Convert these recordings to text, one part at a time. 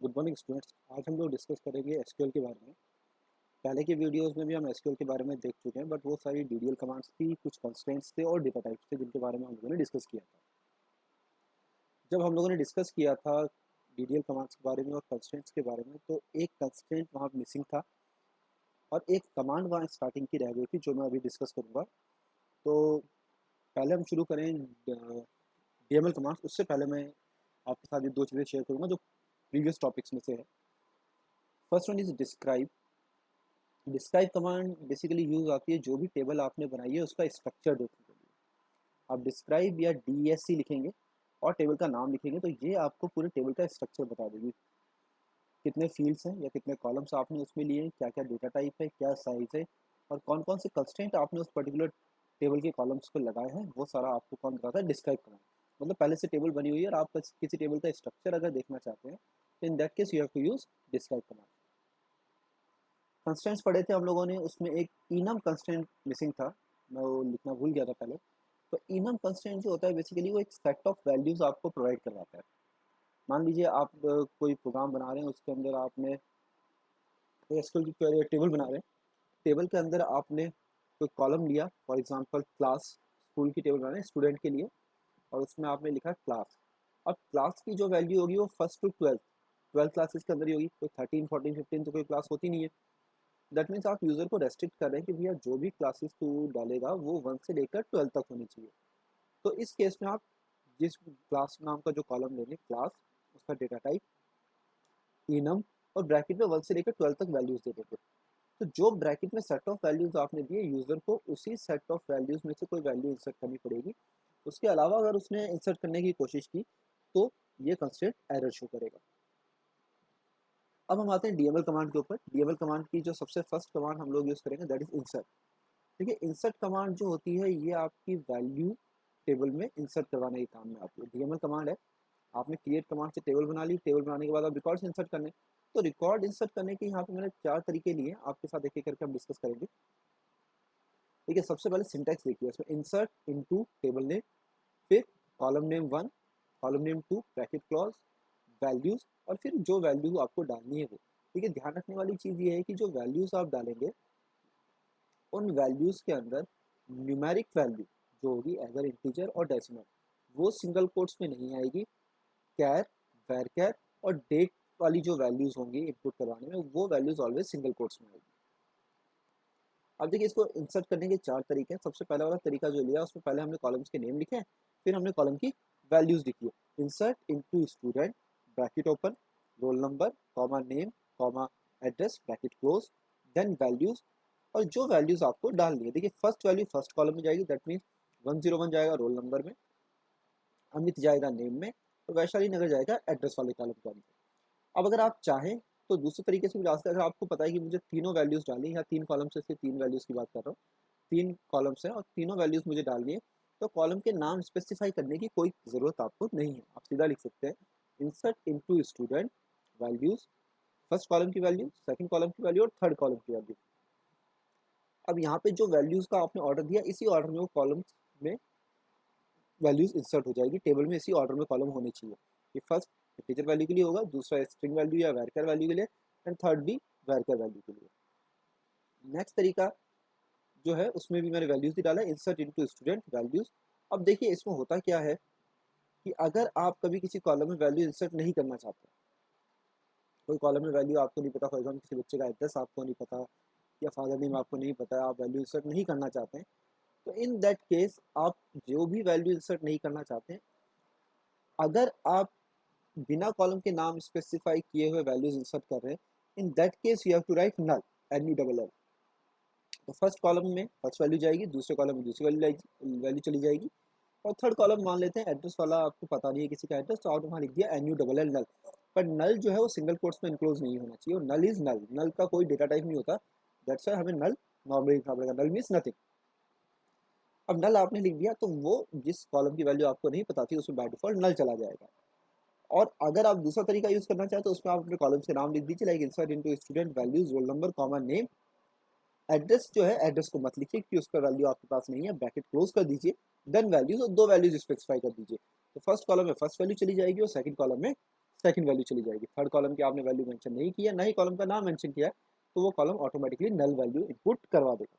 Good morning students. आज हम लोग डिस्कस करेंगे एसक्यूएल के बारे में। पहले के वीडियोस में भी हम एसक्यूएल के बारे में देख चुके हैं, बट वो सारी डीडीएल कमांड्स थी, कुछ कंस्ट्रेंट्स थे और डेटा टाइप्स थे जिनके बारे में हम लोगों ने डिस्कस किया था। जब हम लोगों ने डिस्कस किया था डीडीएल कमांड्स के बारे में और कंस्ट्रेंट्स के बारे में, तो एक कंस्ट्रेंट वहाँ मिसिंग था और एक कमांड वहाँ स्टार्टिंग की रह गई थी जो मैं अभी डिस्कस करूँगा। तो पहले हम शुरू करें डीएमएल कमांड्स। उससे पहले मैं आपके साथ ये दो चीज़ें शेयर करूँगा जो प्रीवियस टॉपिक्स में से है। First one is describe. Describe command basically use आती है जो भी टेबल आपने बनाई है उसका स्ट्रक्चर देखने के लिए। आप डिस्क्राइब या डीएससी लिखेंगे और टेबल का नाम लिखेंगे तो ये आपको पूरे टेबल का स्ट्रक्चर बता देगी। कितने फील्ड्स हैं या कितने कॉलम्स आपने उसमें लिए हैं, क्या क्या डेटा टाइप है, क्या साइज है और कौन कौन से कंस्ट्रेंट आपने उस पर्टिकुलर टेबल के कॉलम्स को लगाए हैं, वो सारा आपको कौन बताता है? Describe command. मतलब पहले से टेबल बनी हुई है और आप किसी टेबल का स्ट्रक्चर अगर देखना चाहते हैं तो in that case you have to use describe command. Constants पढ़े थे हम लोगों ने, उसमें एक इनम कंस्टेंट मिसिंग था, मैं वो लिखना भूल गया था पहले। तो इनम कंस्टेंट जो होता है बेसिकली वो एक सेट ऑफ वैल्यूज आपको प्रोवाइड करवाता है। मान लीजिए आप कोई प्रोग्राम बना रहे हैं, उसके अंदर आपने एसक्यूएल की टेबल बना रहे हैं। टेबल के अंदर आपने कोई कॉलम लिया, फॉर एग्जांपल क्लास, स्कूल की टेबल बना रहे हैं स्टूडेंट के लिए, और उसमें आपने लिखा क्लास। अब क्लास की जो वैल्यू होगी वो first to twelfth, twelfth classes के अंदर ही होगी। कोई 13, 14, 15 तो कोई क्लास होती नहीं है। दैट मीन्स आप यूज़र को रेस्ट्रिक्ट कर रहे हैं कि भैया जो भी क्लासेस तू डालेगा वो 1 से लेकर 12 तक होनी चाहिए। तो इस केस में आप जिस क्लास नाम का जो कॉलम लेंगे क्लास, उसका डेटा टाइप इनम और ब्रैकेट में 1 से लेकर 12 तक वैल्यूज दे देते। तो जो ब्रैकेट में सेट ऑफ वैल्यूज आपने दिए, यूज़र को उसी सेट ऑफ वैल्यूज में से कोई वैल्यू इंसर्ट करनी पड़ेगी। उसके अलावा अगर उसने इंसर्ट करने की कोशिश की तो ये कंस्ट्रेंट एरर शो करेगा। अब हम आते हैं डीएमएल कमांड के ऊपर। डीएमएल कमांड की जो सबसे फर्स्ट कमांड हम लोग यूज़ करेंगे दैट इज इंसर्ट। देखिए इंसर्ट कमांड जो होती है ये आपकी वैल्यू टेबल में इंसर्ट करवाने के काम में आती है। डीएमएल कमांड है, आपने क्रिएट कमांड से टेबल बना ली, टेबल बनाने के बाद आप रिकॉर्ड्स इंसर्ट करने। तो रिकॉर्ड इंसर्ट करने के यहाँ पे मैंने 4 तरीके लिए, आपके साथ एक एक करके हम डिस्कस करेंगे। ठीक है, सबसे पहले सिंटैक्स देखिए, इसमें इंसर्ट इनटू टेबल नेम, फिर column name 1, column name 2, bracket clause, values और फिर जो वैल्यू आपको डालनी है वो। ठीक है, ध्यान रखने वाली चीज़ ये है कि जो वैल्यूज आप डालेंगे उन वैल्यूज़ के अंदर न्यूमेरिक वैल्यू जो होगी एगर इंटीजर और डेसिमल, वो सिंगल कोट्स में नहीं आएगी। कैर, वैर और डेट वाली जो वैल्यूज़ होंगी इनपुट करवाने में, वो वैल्यूज़ ऑलवेज सिंगल कोट्स में आएगी। अब देखिए इसको इंसर्ट करने के 4 तरीके हैं। सबसे पहला वाला तरीका जो लिया उसमें पहले हमने कॉलम्स के नेम लिखे हैं, फिर हमने कॉलम की वैल्यूज़ लिखी है। Insert into student, bracket open, roll number, comma name, comma address, bracket close, then values और जो वैल्यूज़ आपको डालनी है। देखिए फर्स्ट वैल्यू फर्स्ट कॉलम में जाएगी, दैट मीन्स 101 जाएगा रोल नंबर में, अमित जाएगा नेम में और वैशाली नगर जाएगा एड्रेस वाले कॉलम के अंदर। अब अगर आप चाहें तो दूसरे तरीके से भी जा सकते हैं। अगर आपको पता है कि मुझे तीनों वैल्यूज़ डालनी है, या 3 कॉलम से 3 वैल्यूज़ की बात कर रहा हूँ, 3 कॉलम्स हैं और तीनों वैल्यूज़ मुझे डालनी है, तो कॉलम के नाम स्पेसिफाई करने की कोई ज़रूरत आपको नहीं है। आप सीधा लिख सकते हैं insert into student, values, first column की वैल्यू, सेकंड कॉलम की वैल्यू और थर्ड कॉलम की वैल्यू। अब यहाँ पे जो वैल्यूज़ का आपने ऑर्डर दिया इसी ऑर्डर में वो कॉलम्स में वैल्यूज इंसर्ट हो जाएगी। टेबल में इसी ऑर्डर में कॉलम होने चाहिए कि फर्स्ट इंटीजर वैल्यू के लिए होगा, दूसरा स्ट्रिंग वैल्यू या वैरकर वैल्यू के लिए, एंड थर्ड भी वैरकर वैल्यू के लिए। नेक्स्ट तरीका जो है उसमें भी मैंने वैल्यूज ही डाला, इंसर्ट इनटू स्टूडेंट वैल्यूज। अब देखिए इसमें होता क्या है कि अगर आप कभी किसी कॉलम में वैल्यू इंसर्ट नहीं करना चाहते, कोई कॉलम में वैल्यू आपको नहीं पता, फॉर एग्जाम्पल किसी बच्चे का एड्रेस आपको नहीं पता या फादर नेम आपको नहीं पता, आप वैल्यू इंसर्ट नहीं करना चाहते हैं, तो इन दैट केस आप जो भी वैल्यू इंसर्ट नहीं करना चाहते हैं, अगर आप बिना कॉलम के नाम स्पेसिफाई किए हुए वैल्यूज इंसर्ट कर रहे हैं, in that case you have to write null, N U double L. तो फर्स्ट कॉलम में फर्स्ट वैल्यू जाएगी, दूसरे कॉलम में दूसरी वैल्यू चली जाएगी और थर्ड कॉलम मान लेते हैं एड्रेस वाला, आपको पता नहीं है किसी का एड्रेस, तो आप वहाँ लिख दिया एन यू डबल एल नल। पर नल जो है वो सिंगल कोट्स में इनक्लोज नहीं होना चाहिए, और नल इज नल, नल का कोई डेटा टाइप नहीं होता, दैट्स व्हाई हमें नल नॉर्मली लिखना पड़ेगा। नल मीन्स नथिंग। अब नल आपने लिख दिया तो वो जिस कॉलम की वैल्यू आपको नहीं पता थी उसमें बाय डिफॉल्ट नल चला जाएगा। और अगर आप दूसरा तरीका यूज करना चाहें तो उसमें आप अपने कॉलम्स के नाम लिख दीजिए, like insert into student values role number comma name. Address जो है एड्रेस को मत लिखिए क्योंकि उसका वैल्यू आपके पास नहीं है, ब्रैकेट क्लोज कर दीजिए, देन वैल्यूज और दो वैल्यूज स्पेसिफाई कर दीजिए। तो फर्स्ट कॉलम में फर्स्ट वैल्यू चली जाएगी और सेकंड कॉलम में सेकंड वैल्यू चली जाएगी। थर्ड कॉलम की आपने वैल्यू मेंशन नहीं किया, ना ही कॉलम का नाम मेंशन किया है, तो वो column automatically null value input करवा देगा।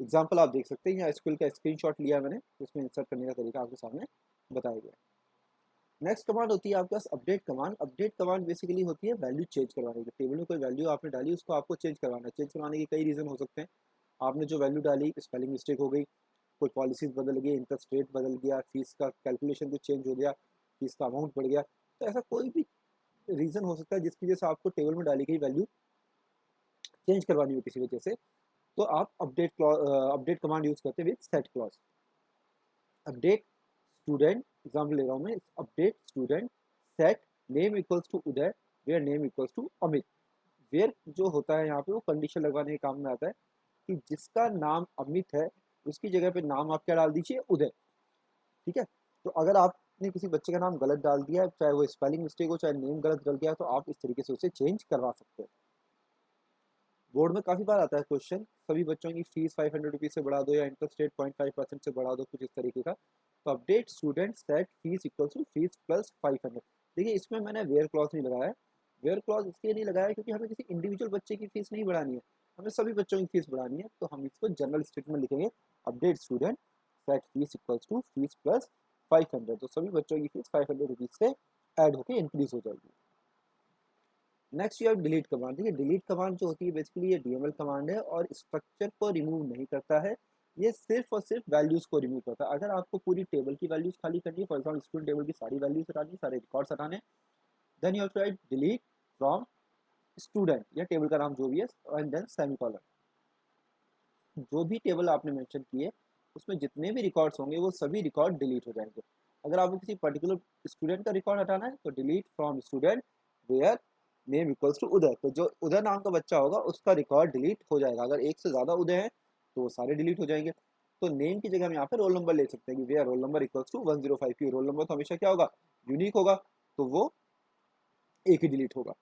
एग्जाम्पल आप देख सकते हैं, यहाँ स्कूल का स्क्रीनशॉट लिया है मैंने, इसमें इंसर्ट करने का तरीका आपके सामने बताया गया है। नेक्स्ट कमांड होती है आपके पास update command. Update command basically होती है वैल्यू चेंज करवाने की। टेबल में कोई वैल्यू आपने डाली, उसको आपको चेंज करवाना है। चेंज करवाने के कई रीज़न हो सकते हैं। आपने जो वैल्यू डाली, स्पेलिंग मिस्टेक हो गई, कोई पॉलिसीज बदल गई, इंटरेस्ट रेट बदल गया, फीस का कैलकुलेशन कुछ चेंज हो गया, फीस का अमाउंट बढ़ गया, तो ऐसा कोई भी रीज़न हो सकता है जिसकी वजह से आपको टेबल में डाली गई वैल्यू चेंज करवानी हो किसी वजह से, तो आप अपडेट कमांड यूज़ करते हुए set clause. Update student, example ले रहा हूँ मैं, update student set name equals to Uday where name equals to Amit. Where जो होता है यहाँ पे वो कंडीशन लगवाने के काम में आता है कि जिसका नाम अमित है उसकी जगह पे नाम आप क्या डाल दीजिए, उदय। ठीक है, तो अगर आपने किसी बच्चे का नाम गलत डाल दिया, चाहे वो स्पेलिंग मिस्टेक हो, चाहे नेम गलत डल गया, तो आप इस तरीके से उसे चेंज करवा सकते हैं। बोर्ड में काफ़ी बार आता है क्वेश्चन, सभी बच्चों की फीस 500 रुपीज़ से बढ़ा दो या इंटरेस्ट रेट 0.5% से बढ़ा दो, कुछ इस तरीके का। तो update student set fees equal to fees plus 500। देखिए इसमें मैंने वेयर क्लॉज नहीं लगाया है। वेयर क्लॉज इसलिए नहीं लगाया क्योंकि हमें किसी इंडिविजुअल बच्चे की फीस नहीं बढ़ानी है, हमें सभी बच्चों की फीस बढ़ानी है। तो हम इसको जनरल स्टेटमेंट लिखेंगे, update student set fees equal to fees plus 500। तो सभी बच्चों की फीस 500 रुपीज़ से ऐड होकर इंक्रीज हो जाएगी। Next you have delete command. देखिए डिलीट कमांड जो होती है बेसिकली ये डीएमएल कमांड है और स्ट्रक्चर को रिमूव नहीं करता है, ये सिर्फ और सिर्फ वैल्यूज को रिमूव करता है। अगर आपको पूरी टेबल की वैल्यूज खाली करनी है, फॉर एग्जाम्पल स्टूडेंट टेबल की सारी वैल्यूज हटानी, सारे रिकॉर्ड्स हटाने, then you have to write delete from student या टेबल का नाम जो भी है एंड देन सेमीकोलन। जो भी टेबल आपने मेंशन किए उसमें जितने भी रिकॉर्ड्स होंगे वो सभी रिकॉर्ड डिलीट हो जाएंगे। अगर आपको किसी पर्टिकुलर स्टूडेंट का रिकॉर्ड हटाना है तो delete from student where name equals to Uday. तो जो उदय नाम का बच्चा होगा उसका रिकॉर्ड डिलीट हो जाएगा। अगर एक से ज़्यादा उदय हैं तो वो सारे डिलीट हो जाएंगे। तो नेम की जगह हम यहाँ पे रोल नंबर ले सकते हैं कि where roll number equals to 105। की रोल नंबर तो हमेशा क्या होगा, यूनिक होगा, तो वो एक ही डिलीट होगा।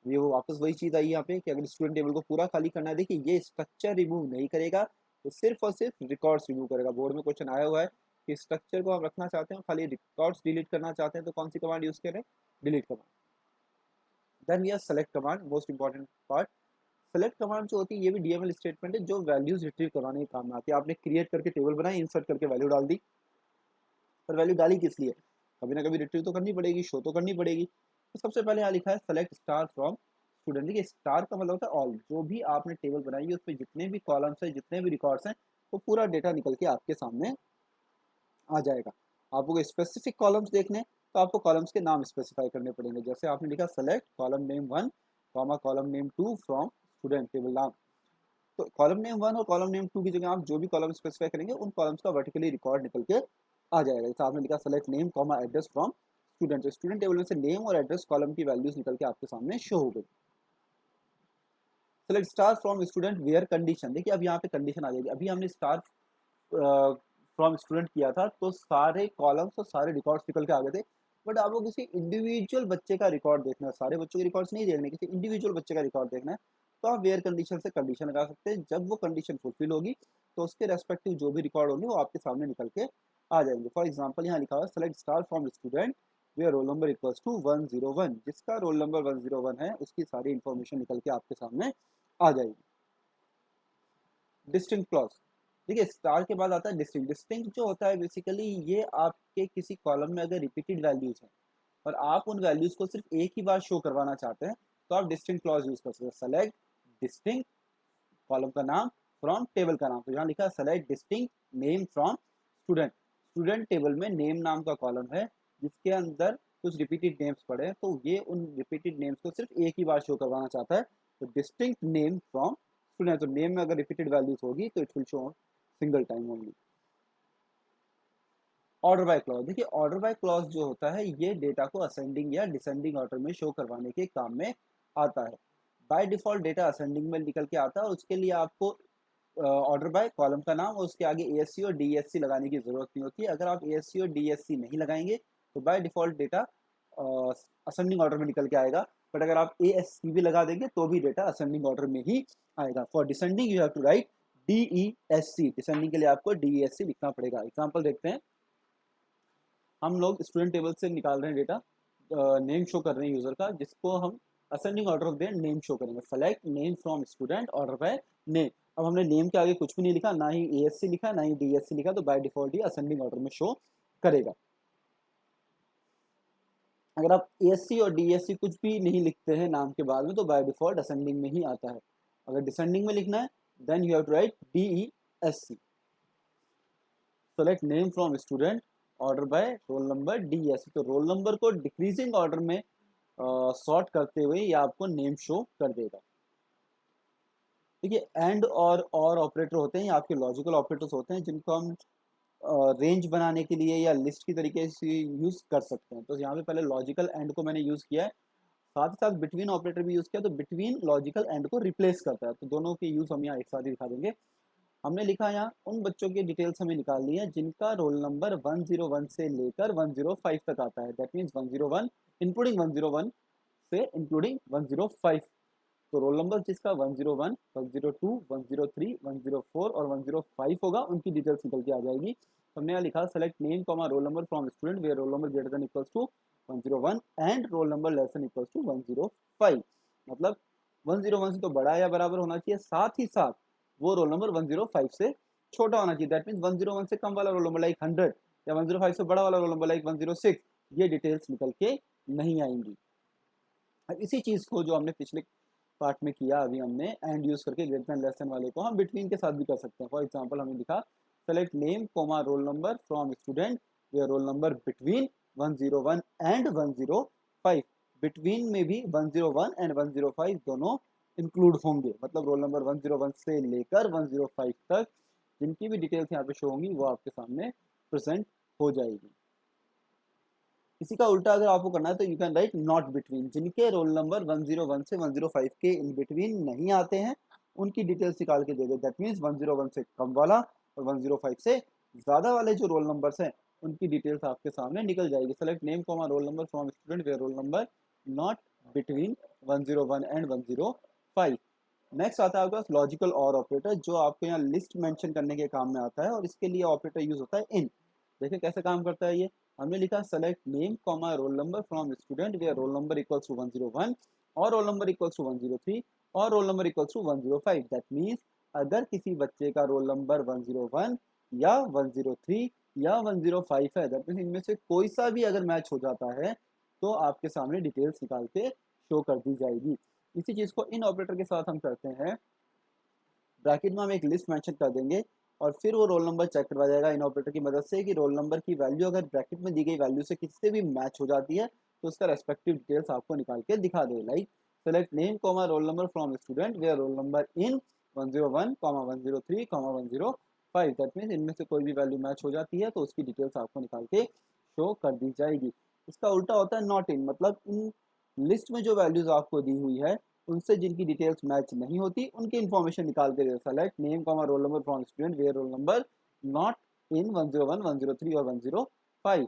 ये वो वापस वही चीज़ आई यहाँ पे कि अगर स्टूडेंट टेबल को पूरा खाली करना है, देखिए ये स्ट्रक्चर रिमूव नहीं करेगा, तो सिर्फ और सिर्फ रिकॉर्ड्स रिमूव करेगा। बोर्ड में क्वेश्चन आया हुआ है कि स्ट्रक्चर को हम रखना चाहते हैं, खाली रिकॉर्ड्स डिलीट करना चाहते हैं, तो कौन सी कमांड यूज करें, delete command. Then we select command, most important part. Select command जो होती है ये भी डीएमएल स्टेटमेंट है जो वैल्यूज रिट्रीव करवाने के काम में आती है। आपने क्रिएट करके टेबल बनाई, इंसर्ट करके वैल्यू डाल दी, पर वैल्यू डाली किस लिए, कभी ना कभी रिट्रीव तो करनी पड़ेगी, शो तो करनी पड़ेगी। तो सबसे पहले यहाँ लिखा है सेलेक्ट स्टार फ्रॉम स्टूडेंट। देखिए स्टार का मतलब होता है ऑल, जो भी आपने टेबल बनाई है उसमें जितने भी कॉलम्स हैं, जितने भी रिकॉर्ड्स हैं, वो पूरा डेटा निकल के आपके सामने आ जाएगा। आपको कोई स्पेसिफिक कॉलम्स देखने हैं, तो आपको कॉलम्स के नाम स्पेसिफाई करने पड़ेंगे। जैसे आपने लिखा select column name 1 comma column name 2 from student table नाम, तो कॉलम नेम 1 और कॉलम नेम 2 की जगह आप जो भी कॉलम स्पेसिफाई करेंगे उन कॉलम्स का वर्टिकली रिकॉर्ड निकल के आ जाएगा। जैसे आपने लिखा select name comma address from student, student table में से नेम और एड्रेस कॉलम की वैल्यूज निकल के आपके सामने शो हो गई। Select star from student where condition. देखिए अब यहाँ पे कंडीशन आ जाएगी। अभी हमने स्टार फ्रॉम स्टूडेंट किया था तो सारे कॉलम्स और सारे रिकॉर्ड्स निकल के आ गए थे, बट आपको किसी इंडिविजुअल बच्चे का रिकॉर्ड देखना है, सारे बच्चों के रिकॉर्ड्स नहीं देखने, किसी इंडिविजुअल बच्चे का रिकॉर्ड देखना है, तो आप वेयर कंडीशन से कंडीशन लगा सकते हैं। जब वो कंडीशन फुलफिल होगी तो उसके रेस्पेक्टिव जो भी रिकॉर्ड होंगे वो आपके सामने निकल के आ जाएंगे। फॉर एग्जाम्पल यहाँ लिखा हुआ है select star from student where roll number equals to 101। जिसका रोल नंबर 101 है उसकी सारी इंफॉर्मेशन निकल के आपके सामने आ जाएगी। Distinct clause. देखिए स्टार के बाद आता है डिस्टिंक्ट। डिस्टिंक्ट जो होता है बेसिकली ये आपके किसी कॉलम में अगर रिपीटेड वैल्यूज हैं और आप उन वैल्यूज को सिर्फ एक ही बार शो करवाना चाहते हैं तो आप डिस्टिंक्ट क्लॉज यूज कर सकते हैं। सेलेक्ट डिस्टिंक्ट कॉलम का नाम फ्रॉम टेबल का नाम, तो यहाँ लिखा है select distinct name from student. Student table में नेम नाम का कॉलम है जिसके अंदर कुछ रिपीटेड नेम्स पड़े हैं, तो ये उन रिपीटेड नेम्स को सिर्फ एक ही बार शो करवाना चाहता है। तो डिस्टिंक्ट नेम फ्रॉम स्टूडेंट, तो नेम में अगर रिपीटेड वैल्यूज होगी तो it will show single time only. Order by clause. देखिए ऑर्डर बाय क्लॉज जो होता है ये डेटा को असेंडिंग या डिसेंडिंग ऑर्डर में शो करवाने के काम में आता है। बाय डिफॉल्ट डेटा असेंडिंग में निकल के आता है और उसके लिए आपको ऑर्डर बाय कॉलम का नाम और उसके आगे एएससी और डीएससी लगाने की जरूरत नहीं होती है। अगर आप एएससी और डीएससी नहीं लगाएंगे तो by default data ascending order में निकल के आएगा, बट अगर आप एएससी भी लगा देंगे तो भी डेटा असेंडिंग ऑर्डर में ही आएगा। For descending you have to write D E S C, descending के लिए आपको डीईएससी लिखना पड़ेगा। एग्जाम्पल देखते हैं, हम लोग स्टूडेंट टेबल से निकाल रहे हैं डेटा, नेम शो कर रहे हैं यूजर का, जिसको हम ascending order of their name show करेंगे। Select name from student order by name. अब हमने नेम के आगे कुछ भी नहीं लिखा, ना ही एएससी लिखा ना ही डीएससी लिखा, तो by default he ascending order में शो करेगा। अगर आप एएससी और डीएससी कुछ भी नहीं लिखते हैं नाम के बाद में, तो बाय डिफॉल्ट असेंडिंग में ही आता है। अगर डिसेंडिंग में लिखना है then you have to write D E S C. Select name from student order by roll number D S C. तो रोल नंबर को डिक्रीजिंग ऑर्डर में सॉर्ट करते हुए ये आपको नेम शो कर देगा। देखिए एंड और ऑपरेटर होते हैं, ये आपके लॉजिकल ऑपरेटर्स होते हैं, जिनको हम रेंज बनाने के लिए या लिस्ट की तरीके से यूज कर सकते हैं। तो यहाँ पे पहले लॉजिकल एंड को मैंने यूज किया है, साथ ही साथ बिटवीन ऑपरेटर भी यूज किया। तो बिटवीन लॉजिकल एंड को रिप्लेस करता है, तो दोनों के यूज हम यहाँ एक साथ ही दिखा देंगे। हमने लिखा यहाँ उन बच्चों की डिटेल्स हमें निकालनी है जिनका रोल नंबर 101 से लेकर 105 तक आता है। दैट मीन्स 101 इंक्लूडिंग 101 से इंक्लूडिंग 105। तो रोल नंबर जिसका 101, 102, 103, 104 और 105 होगा, उनकी डिटेल्स निकल के आ जाएगी। तो हमने यहाँ लिखा select name comma roll number from student where roll number greater than equals to 101 and roll number less than equals to 105। मतलब 101 से तो बड़ा या बराबर होना चाहिए, साथ ही साथ वो रोल नंबर 105 से छोटा होना चाहिए। दैट मीन्स 101 से कम वाला रोल नंबर लाइक 100 या 105 से बड़ा वाला रोल नंबर लाइक 106, ये डिटेल्स निकल के नहीं आएंगी। इसी चीज को जो हमने पिछले पार्ट में किया, अभी हमने एंड यूज करके ग्रेटर देन लेस देन वाले को हम बिटवीन के साथ भी कर सकते हैं। फॉर एग्जांपल हमने लिखा select name comma roll number from student where roll number between 101 and 105। Between में भी 101 एंड 105 दोनों इंक्लूड होंगे, मतलब रोल नंबर 101 से लेकर 105 तक जिनकी भी डिटेल्स यहाँ पे शो होंगी वो आपके सामने प्रेजेंट हो जाएगी। इसी का उल्टा अगर आपको करना है तो you can write not between. जिनके रोल नंबर 101 से 105 के इन बिटवीन नहीं आते हैं उनकी डिटेल्स निकाल के दे दो। दैट मीन्स 101 से कम वाला और 105 से ज़्यादा वाले जो रोल नंबर्स हैं उनकी डिटेल्स आपके सामने निकल जाएगी। Select name comma roll number from student where roll number not between 101 and 105। Next आता है आपके पास लॉजिकल और ऑपरेटर, जो आपको यहाँ लिस्ट मेंशन करने के काम में आता है, और इसके लिए ऑपरेटर यूज होता है इन। देखिए कैसे काम करता है ये। हमने लिखा select name comma roll number from student where roll number equals to 101 और रोल नंबर इक्वल्स टू 103 और roll number equals to 105। That means अगर किसी बच्चे का रोल नंबर 101 या 103 या 105 है, दैट मीन्स इनमें से कोई सा भी अगर मैच हो जाता है तो आपके सामने डिटेल्स निकाल के शो कर दी जाएगी। इसी चीज को इन ऑपरेटर के साथ हम करते हैं। ब्रैकेट में हम एक लिस्ट मेंशन कर देंगे और फिर वो रोल नंबर चेक करवा जाएगा इन ऑपरेटर की मदद से कि रोल नंबर की वैल्यू अगर ब्रैकेट में दी गई वैल्यू से किसी से भी मैच हो जाती है तो उसका रेस्पेक्टिव डिटेल्स आपको निकाल के दिखा दे। Like select name comma roll number from student where roll number in 101, 103, 105। That means इनमें से कोई भी वैल्यू मैच हो जाती है तो उसकी डिटेल्स आपको निकाल के शो कर दी जाएगी। इसका उल्टा होता है नॉट इन, मतलब इन लिस्ट में जो वैल्यूज आपको दी हुई है उनसे जिनकी डिटेल्स मैच नहीं होती उनकी इन्फॉर्मेशन निकाल के दे। Select name comma roll number from student where roll number not in 101, 103 और 105।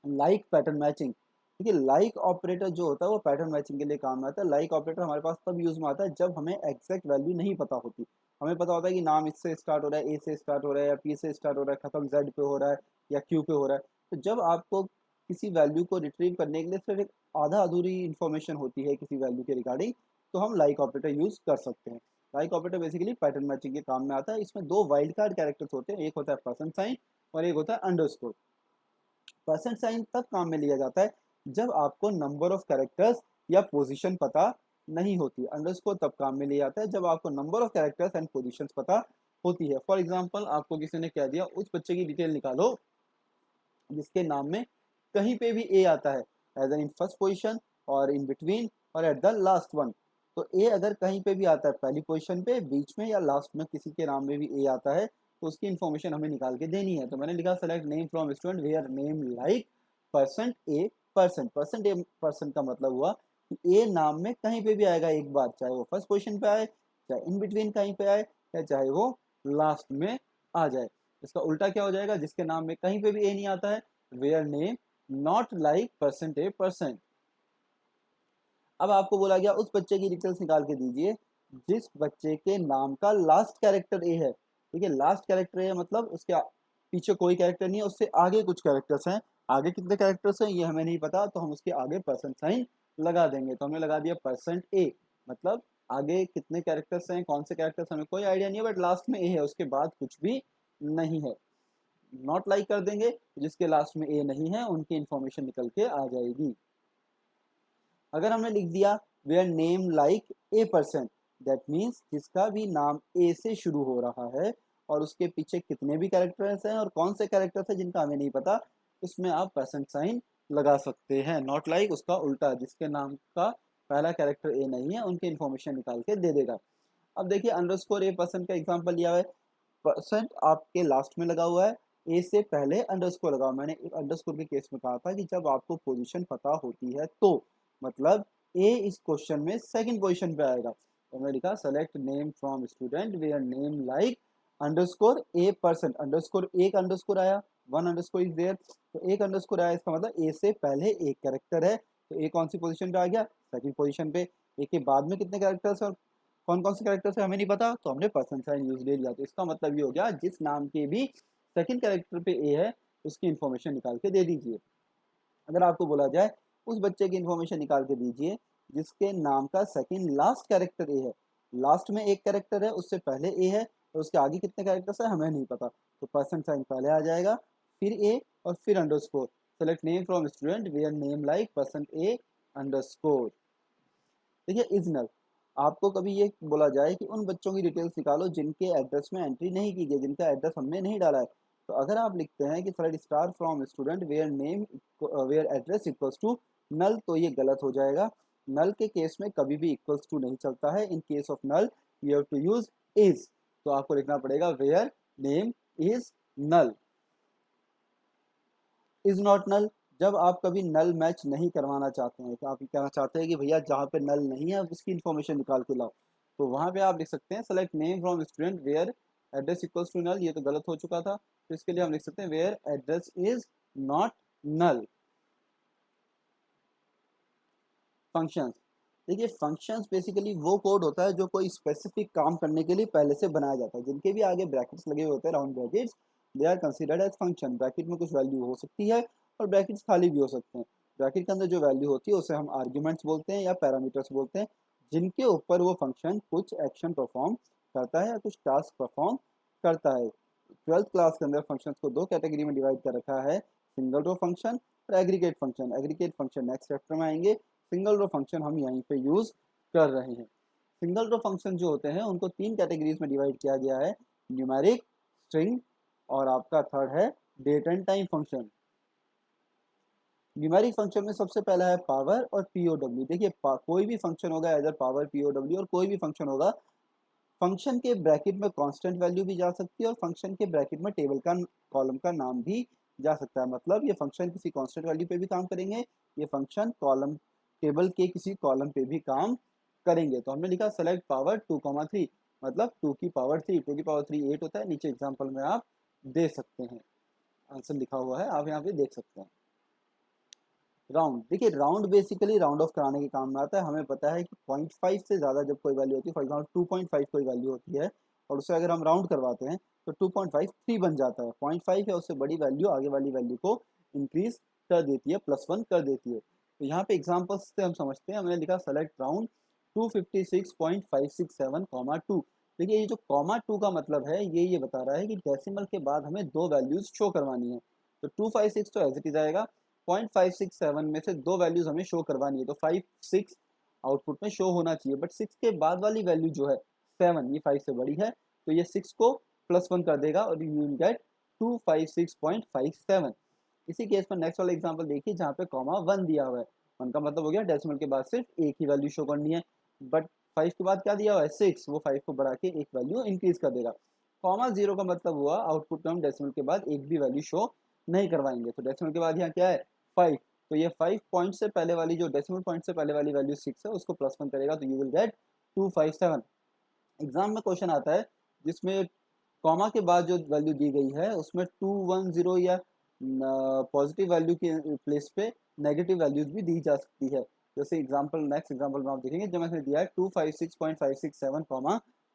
Like pattern matching. देखिए लाइक ऑपरेटर जो होता है वो पैटर्न मैचिंग के लिए काम में आता है। लाइक ऑपरेटर हमारे पास तब यूज में आता है जब हमें एग्जैक्ट वैल्यू नहीं पता होती। हमें पता होता है कि नाम इससे स्टार्ट हो रहा है, ए से स्टार्ट हो रहा है या पी से स्टार्ट हो रहा है, खत्म जेड पे हो रहा है या क्यू पे हो रहा है। तो जब आपको किसी वैल्यू को रिट्रीव करने के लिए सिर्फ एक आधा अधूरी इन्फॉर्मेशन होती है किसी वैल्यू के रिगार्डिंग, तो हम लाइक ऑपरेटर यूज कर सकते हैं। Like operator basically pattern matching के काम में आता है। इसमें दो वाइल्ड कार्ड कैरेक्टर्स होते हैं, एक होता है परसेंट साइन और एक होता है अंडरस्कोर। परसेंट साइन तब काम में लिया जाता है जब आपको नंबर ऑफ कैरेक्टर्स या पोजीशन पता नहीं होती। अंडरस्कोर तब काम में लिया जाता है जब आपको number of characters and positions पता होती है। फॉर एग्जांपल आपको किसी ने कह दिया उस बच्चे की डिटेल निकालो जिसके नाम में कहीं पे भी ए आता है, एज इन फर्स्ट पोजीशन और इन बिटवीन और एट द लास्ट वन। तो ए अगर कहीं पे भी आता है पहली पोजीशन पे, बीच में या लास्ट में किसी के नाम में भी ए आता है तो उसकी इन्फॉर्मेशन हमें निकाल के देनी है। तो मैंने लिखा select name from student where name like percent A percent. Percent A percent का मतलब हुआ कि ए नाम में कहीं पे भी आएगा एक बार, चाहे वो फर्स्ट पोजीशन पे आए, चाहे इन बिटवीन कहीं पे आए या चाहे वो लास्ट में आ जाए। इसका उल्टा क्या हो जाएगा, जिसके नाम में कहीं पे भी ए नहीं आता है where name not like percent A percent. अब आपको बोला गया उस बच्चे की डिटेल्स निकाल के दीजिए जिस बच्चे के नाम का लास्ट कैरेक्टर ए है। ठीक है, लास्ट कैरेक्टर ए मतलब उसके पीछे कोई कैरेक्टर नहीं है, उससे आगे कुछ कैरेक्टर्स हैं, आगे कितने कैरेक्टर्स हैं ये हमें नहीं पता, तो हम उसके आगे परसेंट साइन लगा देंगे। तो हमने लगा दिया %a, मतलब आगे कितने कैरेक्टर्स हैं, कौन से कैरेक्टर्स हमें कोई आइडिया नहीं है, बट लास्ट में a है, उसके बाद कुछ भी नहीं है। नॉट लाइक कर देंगे, जिसके लास्ट में a नहीं है उनकी इंफॉर्मेशन निकल के आ जाएगी। अगर हमने लिख दिया where name like a%, that means जिसका भी नाम a से शुरू हो रहा है और उसके पीछे कितने भी कैरेक्टर्स हैं और कौन से कैरेक्टर्स हैं जिनका हमें नहीं पता, उसमें आप परसेंट साइन लगा सकते हैं। नॉट लाइक उसका उल्टा, जिसके नाम का पहला कैरेक्टर a नहीं है उनकी इंफॉर्मेशन निकाल के दे देगा। अब देखिए अंडरस्कोर a% का एग्जांपल लिया हुआ है, परसेंट आपके लास्ट में लगा हुआ है, ए से पहले अंडरस्कोर लगा। मैंने अंडरस्कोर के केस में कहा था कि जब आपको पोजीशन पता होती है तो, मतलब ए इस क्वेश्चन में सेकंड पोजीशन पे आएगा। तो मैंने लिखा select name from student where name like underscore a%, underscore एक अंडरस्कोर आया, वन अंडरस्कोर इज देयर, तो एक अंडरस्कोर आया, इसका मतलब ए से पहले एक कैरेक्टर है, तो ए कौन सी पोजीशन पे आ गया, सेकंड पोजीशन पे। ए के बाद में कितने कैरेक्टर्स और कौन कौन से कैरेक्टर से हमें नहीं पता, तो हमने परसेंट साइन यूज ले लिया। तो इसका मतलब ये हो गया जिस नाम के भी सेकंड कैरेक्टर पे ए है उसकी इंफॉर्मेशन निकाल के दे दीजिए। अगर आपको बोला जाए उस बच्चे की इंफॉर्मेशन निकाल के दीजिए जिसके नाम का सेकंड लास्ट कैरेक्टर ए है, लास्ट में एक कैरेक्टर है उससे पहले ए है और उसके आगे कितने कैरेक्टर्स है हमें नहीं पता, तो परसेंट साइन पहले आ जाएगा, फिर ए और फिर underscore. Select name from student where name like %a underscore. देखिए इज नल, आपको कभी ये बोला जाए कि उन बच्चों की डिटेल्स निकालो जिनके एड्रेस में एंट्री नहीं की गई, जिनका एड्रेस हमने नहीं डाला है, तो अगर आप लिखते हैं कि select star from student where name where address equals to null, तो ये गलत हो जाएगा। नल के केस में कभी भी इक्वल्स टू नहीं चलता है, in case of null you have to use is, तो आपको लिखना पड़ेगा where name is null. Is not null, जब आप कभी नल मैच नहीं करवाना चाहते हैं, तो आप कहना चाहते हैं कि भैया जहाँ पे नल नहीं है उसकी इन्फॉर्मेशन निकाल के लाओ, तो वहाँ पे आप लिख सकते हैं select name from student where address equals to null, ये तो गलत हो चुका था, तो इसके लिए हम लिख सकते हैं where address is not null. Functions, देखिए फंक्शंस बेसिकली वो कोड होता है जो कोई स्पेसिफिक काम करने के लिए पहले से बनाया जाता है, जिनके भी आगे ब्रैकेट्स लगे हुए होते हैं, round brackets, they are considered as function. Bracket में कुछ वैल्यू हो सकती है और ब्रैकेट्स खाली भी हो सकते हैं। ब्रैकेट के अंदर जो वैल्यू होती है उसे हम आर्ग्यूमेंट्स बोलते हैं या पैरामीटर्स बोलते हैं, जिनके ऊपर वो फंक्शन कुछ एक्शन परफॉर्म करता है या कुछ टास्क परफॉर्म करता है। 12th क्लास के अंदर फंक्शंस को दो कैटेगरी में डिवाइड कर रखा है, सिंगल रो फंक्शन और aggregate function. Aggregate function next chapter में आएंगे, सिंगल रो फंक्शन हम यहीं पे यूज कर रहे हैं। सिंगल रो फंक्शन जो होते हैं उनको तीन कैटेगरीज में डिवाइड किया गया है, न्यूमेरिक, स्ट्रिंग और आपका थर्ड है date and time function. Numeric function में सबसे पहला है पावर और पीओडब्ल्यू। देखिए कोई भी फंक्शन होगा इधर पावर पीओडब्ल्यू, और कोई भी फंक्शन होगा, फंक्शन के ब्रैकेट में कांस्टेंट वैल्यू भी जा सकती है और फंक्शन के ब्रैकेट में टेबल का कॉलम का नाम भी जा सकता है। मतलब ये फंक्शन किसी कांस्टेंट वैल्यू पे भी काम करेंगे, ये फंक्शन कॉलम टेबल के किसी कॉलम पे भी काम करेंगे। तो हमने लिखा सेलेक्ट पावर 2,3, मतलब 2 की पावर 3, 2 की पावर 3 8 होता है, नीचे एग्जाम्पल में आप दे सकते हैं, आंसर लिखा हुआ है आप यहाँ पे देख सकते हैं। राउंड, देखिए राउंड बेसिकली राउंड ऑफ कराने के काम में आता है। हमें पता है कि 0.5 से ज़्यादा जब कोई वैल्यू होती है, फॉर एग्जाम्पल 2.5 कोई वैल्यू होती है और उसे अगर हम राउंड करवाते हैं तो 2.5 3 बन जाता है। 0.5 है, उससे बड़ी वैल्यू आगे वाली वैल्यू को इंक्रीज कर देती है, +1 कर देती है। तो यहाँ पे एग्जाम्पल्स से हम समझते हैं, हमने लिखा सेलेक्ट राउंड 256.567, 2। देखिए ये जो कॉमा 2 का मतलब है ये बता रहा है कि डेसिमल के बाद हमें दो वैल्यूज शो करवानी है। तो 256 तो एज इट इज आएगा, 0.567 में से दो वैल्यूज हमें शो करवानी है, तो 5 6 आउटपुट में शो होना चाहिए, बट 6 के बाद वाली वैल्यू जो है 7, ये 5 से बड़ी है, तो ये 6 को +1 कर देगा और यू विल गेट 256.57। इसी केस में नेक्स्ट वाला एग्जांपल देखिए जहाँ पे कॉमा 1 दिया हुआ है। 1 का मतलब हो गया डेसिमल के बाद सिर्फ एक ही वैल्यू शो करनी है, बट 5 के बाद क्या दिया हुआ है 6, वो 5 को बढ़ा के एक वैल्यू इंक्रीज कर देगा। कॉमा 0 का मतलब हुआ आउटपुट में हम डेसिमल के बाद एक भी वैल्यू शो नहीं करवाएंगे, तो डेसिमल के बाद यहाँ क्या है 5, तो ये 5 पॉइंट से पहले वाली जो डेसिमल पॉइंट से पहले वाली वैल्यू 6 है उसको +1 करेगा, तो यू विल गेट 257। एग्जाम में क्वेश्चन आता है जिसमें कॉमा के बाद जो वैल्यू दी गई है उसमें 210 या पॉजिटिव वैल्यू के प्लेस पे नेगेटिव वैल्यूज भी दी जा सकती है। जैसे एग्जांपल नेक्स्ट एग्जांपल में आप देखेंगे जब मैंने दिया है 256.567,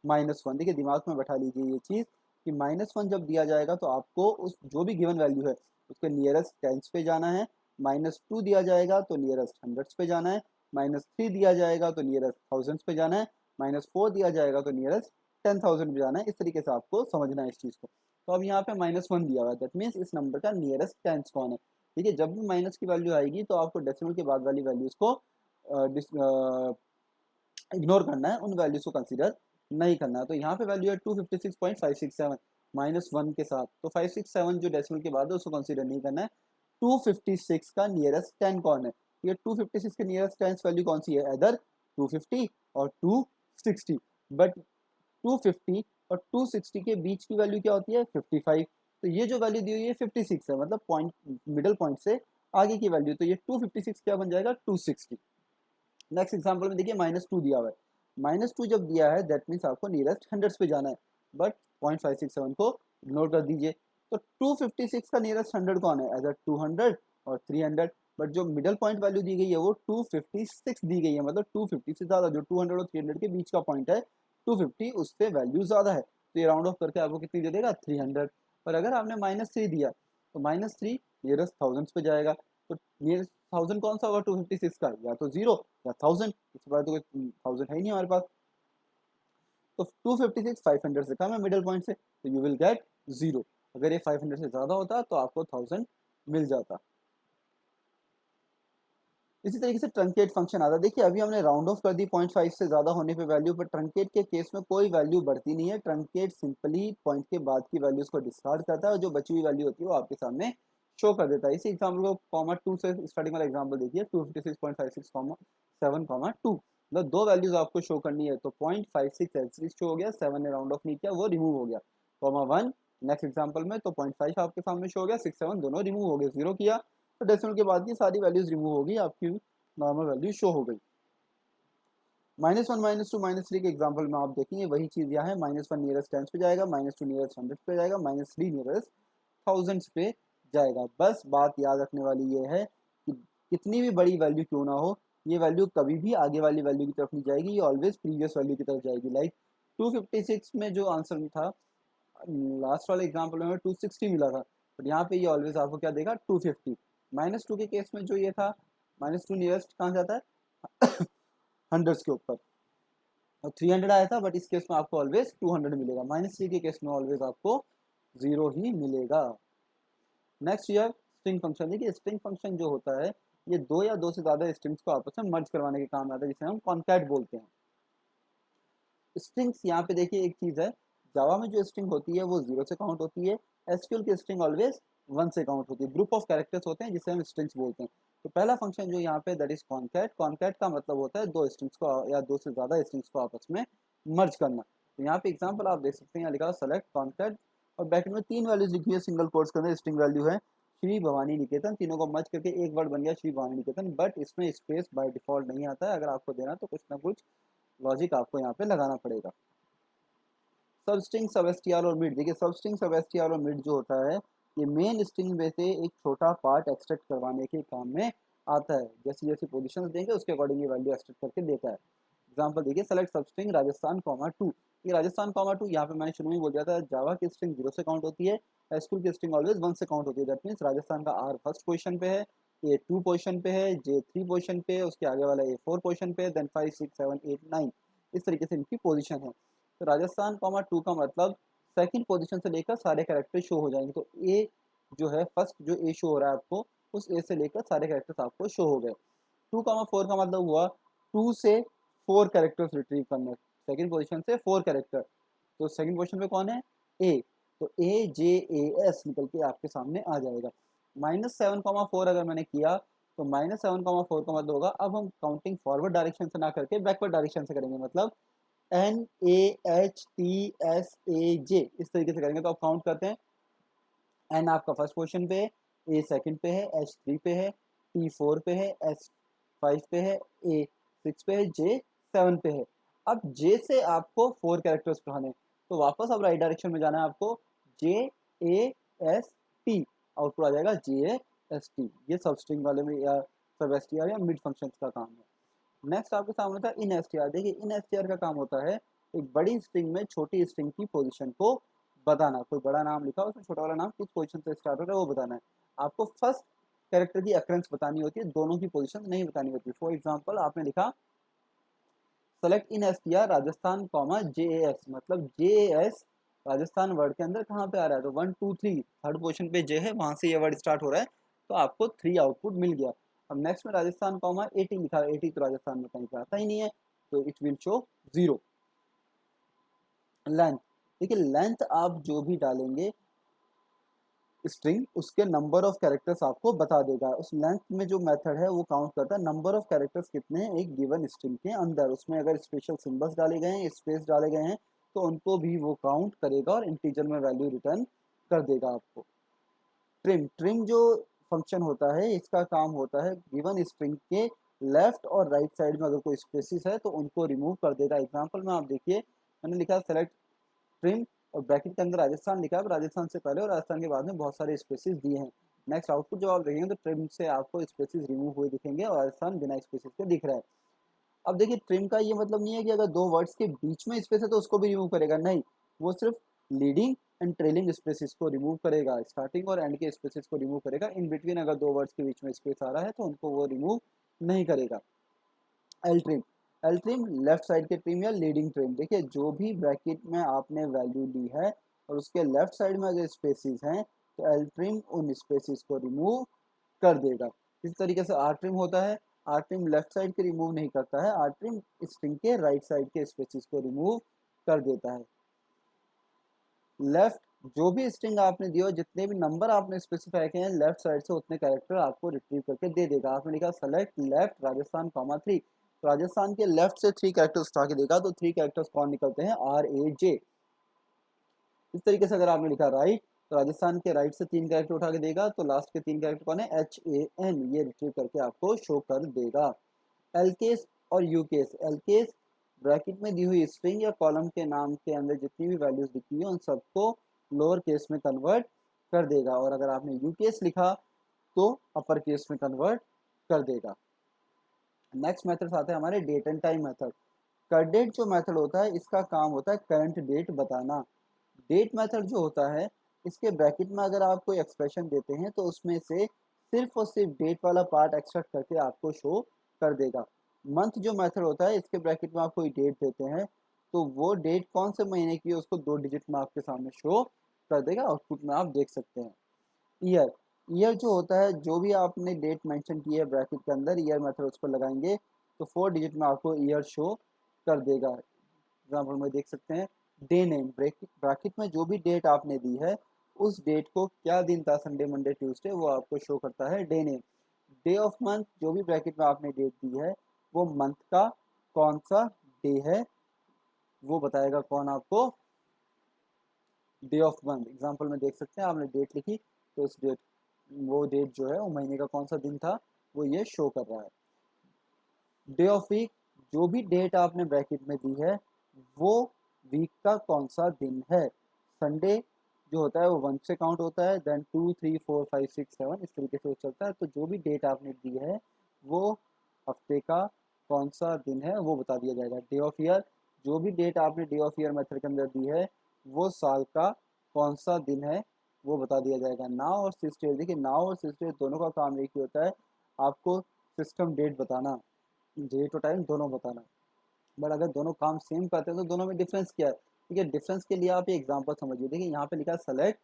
-1। देखिए दिमाग में बैठा लीजिए ये चीज़, कि -1 जब दिया जाएगा तो आपको उस जो भी गिवन वैल्यू है उसके नियरेस्ट टेंस पे जाना है, -2 दिया जाएगा तो नियरेस्ट हंड्रेड्स पे जाना है, -3 दिया जाएगा तो नियरेस्ट थाउजेंड्स पे जाना है, -4 दिया जाएगा तो नियरेस्ट 10,000 पे जाना है। इस तरीके से आपको समझना है इस चीज़ को। तो अब यहाँ पे -1 दिया हुआ है, दैट मीन्स इस नंबर का नियरेस्ट टेंस कौन है। ठीक है, जब भी माइनस की वैल्यू आएगी तो आपको डेसिमल के बाद वाली वैल्यूज़ को इग्नोर करना है, उन वैल्यूज को कंसीडर नहीं करना है। तो यहाँ पे वैल्यू है 256.567 -1 के साथ, तो 567 जो डेसिमल के बाद है उसको कंसीडर नहीं करना है। 256 का नियरेस्ट 10 कौन है, ये 256 के नियरेस्ट 10 वैल्यू कौन सी है, इधर 250 और 260, बट 250 और 260 के बीच की वैल्यू क्या होती है, 55। तो ये जो वैल्यू दी हुई है 56 है, मतलब पॉइंट मिडल पॉइंट से आगे की वैल्यू, तो ये 256 क्या बन जाएगा, 260। नेक्स्ट एग्जाम्पल में देखिए -2 दिया हुआ है, -2 जब दिया है दैट मीन्स आपको नियरेस्ट हंड्रेड्स पे जाना है, बट 0.567 को इग्नोर कर दीजिए। तो 256 का नियरेस्ट हंड्रेड कौन है, एज 200 और 300, बट जो मिडल पॉइंट वैल्यू दी गई है वो 256 दी गई है, मतलब 250 से ज़्यादा, जो 200 और 300 के बीच का पॉइंट है 250, उस पर वैल्यू ज़्यादा है, तो ये राउंड ऑफ करके आपको कितनी दे देगा, 300। और अगर आपने -3 दिया तो -3 नियरेस्ट थाउजेंड्स पे जाएगा, तो नियरेस्ट थाउजेंड कौन सा होगा 256 का, या तो 0 या 1000, इसके बाद तो कोई 1000 है ही नहीं हमारे पास। तो 256 500 से कम है मिडिल पॉइंट से, तो यू विल गेट 0। अगर ये 500 से ज़्यादा होता तो आपको 1000 मिल जाता। इसी तरीके से ट्रंकेट फंक्शन आता है। देखिए अभी हमने राउंड ऑफ कर दी 0.5 से ज़्यादा होने पे वैल्यू, पर ट्रंकेट के केस में कोई वैल्यू बढ़ती नहीं है। ट्रंकेट सिंपली पॉइंट के बाद की वैल्यूज़ को डिस्कार्ड करता है और जो बची हुई वैल्यू होती है वो आपके सामने शो कर देता है। इसी एग्जाम्पल को (2) से स्टार्टिंग वाला एग्जाम्पल देखिए, 256.56, 7, 2, मतलब दो वैल्यूज आपको शो करनी है, तो 0.56 एलसीडी शो हो गया, 7 ने राउंड ऑफ नहीं किया, वो रिमूव हो गया, (1) नेक्स्ट एग्जाम्पल में तो 0.5 आपके सामने शो हो गया, 6, 7 दोनों रिमूव हो गए, 0 किया तो डेसिमल के बाद की सारी वैल्यूज रिमूव होगी, आपकी नॉर्मल वैल्यू शो हो गई। -1, -2, -3 के एग्जाम्पल में आप देखेंगे वही चीज़ यहाँ है, -1 नियरेस्ट टेंस पे जाएगा, -2 नियरेस्ट हंड्रेड पे जाएगा, -3 नियरेस्ट थाउजेंड्स पे जाएगा। बस बात याद रखने वाली ये है कि कितनी भी बड़ी वैल्यू क्यों ना हो, ये वैल्यू कभी भी आगे वाली वैल्यू की तरफ नहीं जाएगी, ये ऑलवेज प्रीवियस वैल्यू की तरफ जाएगी। लाइक 256 में जो आंसर था लास्ट वाले एग्जाम्पल में 260 मिला था, बट यहाँ पे ये ऑलवेज आपको क्या देगा, 250। -2 के केस में जो ये था, -2 नियरेस्ट कहाँ जाता है हंड्रेड्स के ऊपर, और 300 आया था, बट इस केस में आपको ऑलवेज 200 मिलेगा। -3 के केस में ऑलवेज आपको 0 ही मिलेगा। नेक्स्ट ये स्ट्रिंग फंक्शन। देखिए स्ट्रिंग फंक्शन जो होता है ये दो या दो से ज़्यादा स्ट्रिंग्स को आपस में मर्ज करवाने के काम आता है, जिसे हम कॉन्कैट बोलते हैं। स्ट्रिंग्स यहाँ पे देखिए एक चीज़ है, जावा में जो स्ट्रिंग होती है वो 0 से काउंट होती है, एसक्यूएल की स्ट्रिंग ऑलवेज 1 से काउंट होती है। ग्रुप ऑफ कैरेक्टर्स होते हैं जिसे हम स्ट्रिंग्स बोलते हैं। तो पहला फंक्शन जो यहाँ पे दैट इज कॉन्कैट। कॉन्कैट का मतलब होता है दो स्ट्रिंग्स को या दो से ज़्यादा स्ट्रिंग्स को आपस में मर्ज करना। तो यहाँ पे एग्जाम्पल आप देख सकते हैं, यहाँ लिखा सेलेक्ट कॉन्कैट, और ब्रैकेट में 3 वैल्यूज लिखी है, सिंगल कोट्स के अंदर स्ट्रिंग वैल्यू है श्री भवानी निकेतन, तीनों को मर्ज करके एक वर्ड बन गया श्री भवानी निकेतन, बट इसमें स्पेस बाय डिफॉल्ट नहीं आता है, अगर आपको देना तो कुछ ना कुछ लॉजिक आपको यहाँ पे लगाना पड़ेगा। सब स्ट्रिंग, सब एसटीआर और मिड। देखिए सब स्ट्रिंग, सब एसटीआर और मिड जो होता है ये मेन स्ट्रिंग में से एक छोटा पार्ट एक्सट्रैक्ट करवाने के काम में आता है। जैसी जैसी पोजीशंस देंगे उसके अकॉर्डिंग ये वैल्यू एक्सट्रैक्ट करके देता है। एग्जांपल देखिए, सेलेक्ट सब स्ट्रिंग राजस्थान कॉमा 2। ये राजस्थान कॉमा 2 यहाँ पे मैंने शुरू में बोल दिया था, जावा की स्ट्रिंग 0 से काउंट होती है, एसक्यूएल की स्ट्रिंग ऑलवेज 1 से काउंट होती है। दैट मीन्स राजस्थान का आर फर्स्ट पोजिशन पे है, ए 2 पोजिशन पे है, जे 3 पोजिशन पे है, उसके आगे वाला ए 4 पोजिशन पे है, देन 5, 6, 7, 8, 9, इस तरीके से इनकी पोजिशन है। तो राजस्थान कॉमा 2 का मतलब सेकंड पोजीशन से लेकर सारे कैरेक्टर शो हो जाएंगे। तो ए जो है फर्स्ट जो ए शो हो रहा है आपको, उस ए से लेकर सारे कैरेक्टर्स आपको शो हो गए। 2,4 का मतलब हुआ 2 से 4 कैरेक्टर्स रिट्रीव करना, सेकंड पोजीशन से 4 कैरेक्टर। तो सेकंड पोजीशन पे कौन है, ए, तो ए जे ए एस निकल के आपके सामने आ जाएगा। -7,4 अगर मैंने किया तो -7,4 का मतलब होगा अब हम काउंटिंग फॉरवर्ड डायरेक्शन से ना करके बैकवर्ड डायरेक्शन से करेंगे, मतलब NAHTSAJ इस तरीके से करेंगे। तो आप काउंट करते हैं, एन आपका फर्स्ट पोजीशन पे है, ए सेकंड पे है, एच 3 पे है, टी 4 पे है, एस 5 पे है, ए 6 पे है, जे 7 पे है। अब जे से आपको 4 कैरेक्टर्स पढ़ाने, तो वापस अब राइट डायरेक्शन में जाना है आपको, जे ए एस टी, आउटपुट आ जाएगा जे ए एस टी। ये सब स्ट्रिंग वाले में या सब एस टी आर या मिड फंक्शन का काम है। नेक्स्ट आपके सामने था इन एस टी आर। देखिए इन एस टी आर का काम होता है एक बड़ी स्ट्रिंग में छोटी स्ट्रिंग की पोजीशन को बताना, कोई बड़ा नाम लिखा उसमें छोटा वाला नाम किस पोजीशन से स्टार्ट हो रहा है वो बताना है। आपको फर्स्ट कैरेक्टर की अक्रेंस बतानी होती है, दोनों की पोजीशन नहीं बतानी होती। फॉर एग्जांपल आपने लिखा सेलेक्ट इन एस किया राजस्थान कॉमा JAS, मतलब JAS राजस्थान वर्ड के अंदर कहाँ पे आ रहा है, तो 1 2 3 थर्ड पोजीशन पे जे है, वहां से ये वर्ड स्टार्ट हो रहा है, तो आपको 3 आउटपुट मिल गया। अब नेक्स्ट में राजस्थान कॉमा 80 लिखा, 80 तो राजस्थान में कहीं पे आता ही नहीं है, तो इट विल शो 0। लेंथ, देखिए लेंथ आप जो भी डालेंगे स्ट्रिंग, उसके नंबर ऑफ कैरेक्टर्स आपको बता देगा। उस लेंथ में जो मेथड है वो काउंट करता है नंबर ऑफ कैरेक्टर्स कितने हैं एक गिवन स्ट्रिंग के अंदर। उसमें अगर स्पेशल सिंबल्स डाले गए हैं, स्पेस डाले गए हैं, तो उनको भी वो काउंट करेगा और इंटीजर में वैल्यू रिटर्न कर देगा आपको। ट्रिम, ट्रिम जो फंक्शन होता है इसका काम होता है गिवन स्ट्रिंग के लेफ्ट और राइट साइड में अगर कोई स्पेसिस है तो उनको रिमूव कर देगा। एग्जाम्पल में आप देखिए, मैंने लिखा सेलेक्ट ट्रिम और ब्रैकेट के अंदर राजस्थान लिखा है, राजस्थान से पहले और राजस्थान के बाद में बहुत सारे स्पेसिस दिए हैं। नेक्स्ट आउटपुट जब आप देखेंगे तो ट्रिम से आपको स्पेसिस रिमूव हुए दिखेंगे और राजस्थान बिना स्पेसिस के दिख रहा है। अब देखिए ट्रिम का ये मतलब नहीं है कि अगर दो वर्ड्स के बीच में स्पेस है तो उसको भी रिमूव करेगा, नहीं, वो सिर्फ लीडिंग एंड ट्रेलिंग स्पेसिस को रिमूव करेगा, स्टार्टिंग और एंड के स्पेसिस को रिमूव करेगा। इन बिटवीन अगर दो वर्ड्स के बीच में स्पेस आ रहा है तो उनको वो रिमूव नहीं करेगा। L trim, L trim left side के ट्रिम या लीडिंग ट्रिम, देखिए जो भी ब्रैकेट में आपने वैल्यू ली है और उसके लेफ्ट साइड में अगर स्पेसिस हैं तो एल ट्रिम उन स्पेसिस को रिमूव कर देगा। इस तरीके से आर ट्रिम होता है, आर ट्रिम लेफ्ट साइड के रिमूव नहीं करता है, आर ट्रिम स्ट्रिंग के राइट साइड के स्पेसिस को रिमूव कर देता है। लेफ्ट, जो भी स्ट्रिंग आपने दी हो, जितने भी नंबर आपने स्पेसिफाई किए हैं लेफ्ट साइड से उतने कैरेक्टर आपको रिट्रीव करके दे देगा। आपने लिखा select left Rajasthan comma 3, Rajasthan के लेफ्ट से 3 कैरेक्टर्स उठा के देगा, तो 3 कैरेक्टर्स कौन निकलते हैं, RAJ। इस तरीके से अगर आपने लिखा राइट तो राजस्थान के राइट से 3 कैरेक्टर उठा के देगा, तो लास्ट के 3 कैरेक्टर कौन है, HAN, ये रिट्रीव करके आपको शो कर देगा। एल केस और you case, L case bracket में दी हुई स्ट्रिंग या कॉलम के नाम के अंदर जितनी भी वैल्यूज दिखती है उन सबको लोअर केस में कन्वर्ट कर देगा, और अगर आपने यू केस लिखा तो अपर केस में कन्वर्ट कर देगा। नेक्स्ट मेथड आते हैं हमारे डेट एंड टाइम मेथड। करडेट जो मेथड होता है इसका काम होता है करंट डेट बताना। डेट मेथड जो होता है इसके ब्रैकेट में अगर आप कोई एक्सप्रेशन देते हैं तो उसमें से सिर्फ और सिर्फ डेट वाला पार्ट एक्सट्रैक्ट करके आपको शो कर देगा। मंथ जो मेथड होता है इसके ब्रैकेट में आप कोई डेट देते हैं तो वो डेट कौन से महीने की है उसको 2 डिजिट में आपके सामने शो कर देगा, आउटपुट में आप देख सकते हैं। ईयर, ईयर जो होता है जो भी आपने डेट मेंशन की है ब्रैकेट के अंदर ईयर मेथड उस पर लगाएंगे तो 4 डिजिट में आपको ईयर शो कर देगा। एग्जाम्पल में देख सकते हैं डे नेम, ब्रैकेट में जो भी डेट आपने दी है उस डेट को क्या दिन था, संडे मंडे ट्यूसडे, वो आपको शो करता है day name. Day of month, जो भी ब्रैकेट में आपने डेट दी है वो मंथ का कौन सा डे है वो बताएगा कौन आपको, डे ऑफ मंथ। एग्जाम्पल में देख सकते हैं आपने डेट लिखी तो उस डेट, वो डेट जो है वो महीने का कौन सा दिन था वो ये शो कर रहा है। डे ऑफ वीक, जो भी डेट आपने ब्रैकेट में दी है वो वीक का कौन सा दिन है। संडे जो होता है वो 1 से काउंट होता है, देन 2 3 4 5 6 7 इस तरीके से वो चलता है। तो जो भी डेट आपने दी है वो हफ्ते का कौन सा दिन है वो बता दिया जाएगा। डे ऑफ ईयर, जो भी डेट आपने डे ऑफ ईयर मेथड के अंदर दी है वो साल का कौन सा दिन है वो बता दिया जाएगा। नाउ और सिस्टेट, देखिए नाउ और सिस्टेट दोनों का काम एक ही होता है, आपको सिस्टम डेट बताना, डेट और टाइम दोनों बताना। बट अगर दोनों काम सेम करते हैं तो दोनों में डिफरेंस क्या है, ठीक है। डिफरेंस के लिए आप ये एग्जांपल समझिए, देखिए यहाँ पे लिखा है सेलेक्ट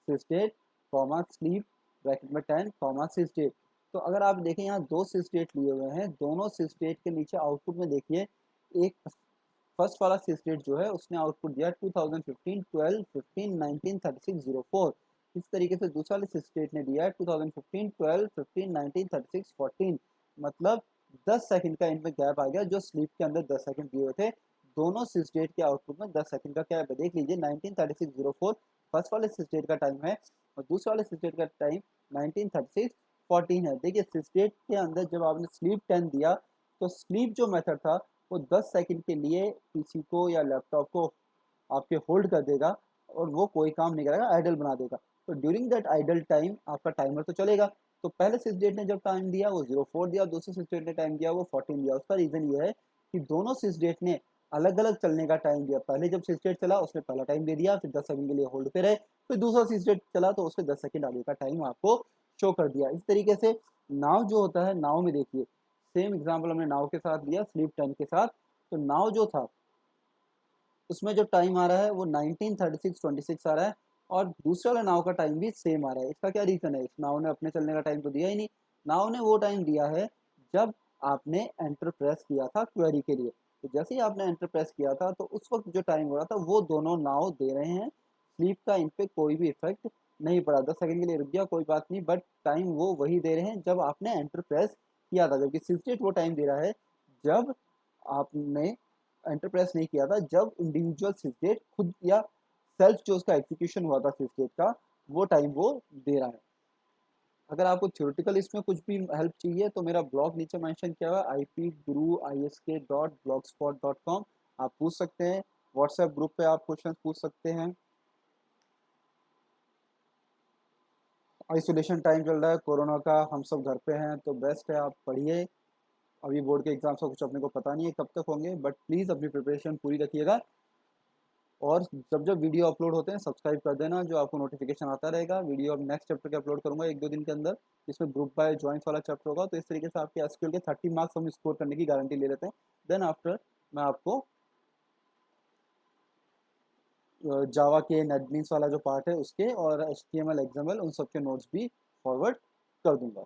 सिस्टेट कॉमा स्लीप ब्रैकेट में 10 कॉमा सिस्टेट। तो अगर आप देखें यहाँ दो सिस्टेट लिए हुए हैं, दोनों सिस्टेट के नीचे आउटपुट में देखिए एक फर्स्ट वाला सिस्टेट जो है उसने आउटपुट दिया 2015 12 15 19 36 04। इस तरीके से दूसरा वाले सिस्टेट ने दिया है 2015 12 15 19 36 14, मतलब 10 सेकंड का इनमें गैप आ गया, जो स्लीप के अंदर 10 सेकंड दिए हुए थे। दोनों सिस्टेट के आउटपुट में 10 सेकंड का गैप है। देख लीजिए 193604 फर्स्ट वाले सिस्टेट का टाइम है और दूसरे वाले सिस्टेट का टाइम 193614 है। देखिए सिस्टेट के अंदर जब आपने स्लीप 10 दिया तो स्लीप जो मेथड था वो 10 सेकंड के लिए पीसी को या लैपटॉप को आपके होल्ड कर देगा और वो कोई काम नहीं करेगा, आइडल बना देगा। तो ड्यूरिंग दैट आइडल टाइम आपका टाइमर तो चलेगा। तो पहले सिस्डेट ने जब टाइम दिया वो 04 दिया, दूसरे सिस्डेट ने टाइम दिया वो 14 दिया। उसका रीज़न ये है कि दोनों सिस्डेट ने अलग अलग चलने का टाइम दिया। पहले जब सिस्टेट चला उसने पहला टाइम दे दिया, फिर 10 सेकंड के लिए होल्ड पे रहे, फिर दूसरा सिस्टेट चला तो उसने 10 सेकंड आगे का टाइम आपको शो कर दिया। इस तरीके से नाव जो होता है, नाव में देखिए सेम एग्जांपल हमने नाव के साथ लिया, स्लीप 10 के साथ। तो नाव जो था उसमें जो टाइम आ रहा है वो 19:36:26 आ रहा है, और दूसरे वाले नाव का टाइम भी सेम आ रहा है। इसका क्या रीज़न है? इस नाव ने अपने चलने का टाइम तो दिया ही नहीं। नाव ने वो टाइम दिया है जब आपने एंटर प्रेस किया था क्वेरी के लिए। तो जैसे ही आपने एंटर प्रेस किया था तो उस वक्त जो टाइम हो रहा था वो दोनों नाव दे रहे हैं। स्लीप का इन पे कोई भी इफेक्ट नहीं पड़ा। 10 सेकंड के लिए रुक गया कोई बात नहीं, बट टाइम वो वही दे रहे हैं जब आपने एंटर प्रेस किया था। जबकि सिस्टेट वो टाइम दे रहा है जब आपने एंटर प्रेस नहीं किया था, जब इंडिविजुअल सिस्टेट खुद या सेल्फ जो उसका एग्जीक्यूशन हुआ था सिस्टेट का, वो टाइम वो दे रहा है। अगर आपको थ्योरेटिकल इसमें कुछ भी हेल्प चाहिए तो मेरा ब्लॉग नीचे मेंशन किया हुआ है ipguruisk.blogspot.com, आप पूछ सकते हैं। व्हाट्सएप ग्रुप पे आप क्वेश्चन पूछ सकते हैं। आइसोलेशन टाइम चल रहा है कोरोना का, हम सब घर पे हैं, तो बेस्ट है आप पढ़िए। अभी बोर्ड के एग्जाम्स का कुछ अपने को पता नहीं है कब तक होंगे, बट प्लीज़ अपनी प्रिपरेशन पूरी रखिएगा। और जब जब वीडियो अपलोड होते हैं सब्सक्राइब कर देना, जो आपको नोटिफिकेशन आता रहेगा। वीडियो अब नेक्स्ट चैप्टर के अपलोड करूंगा 1-2 दिन के अंदर, जिसमें ग्रुप बाय जॉइंट्स वाला चैप्टर होगा। तो इस तरीके से आपके एसक्यूएल के 30 मार्क्स हम स्कोर करने की गारंटी ले लेते हैं। देन आफ्टर मैं आपको जावा के नेटबीन्स वाला जो पार्ट है उसके और HTML XML उन सब के नोट्स भी फॉरवर्ड कर दूंगा।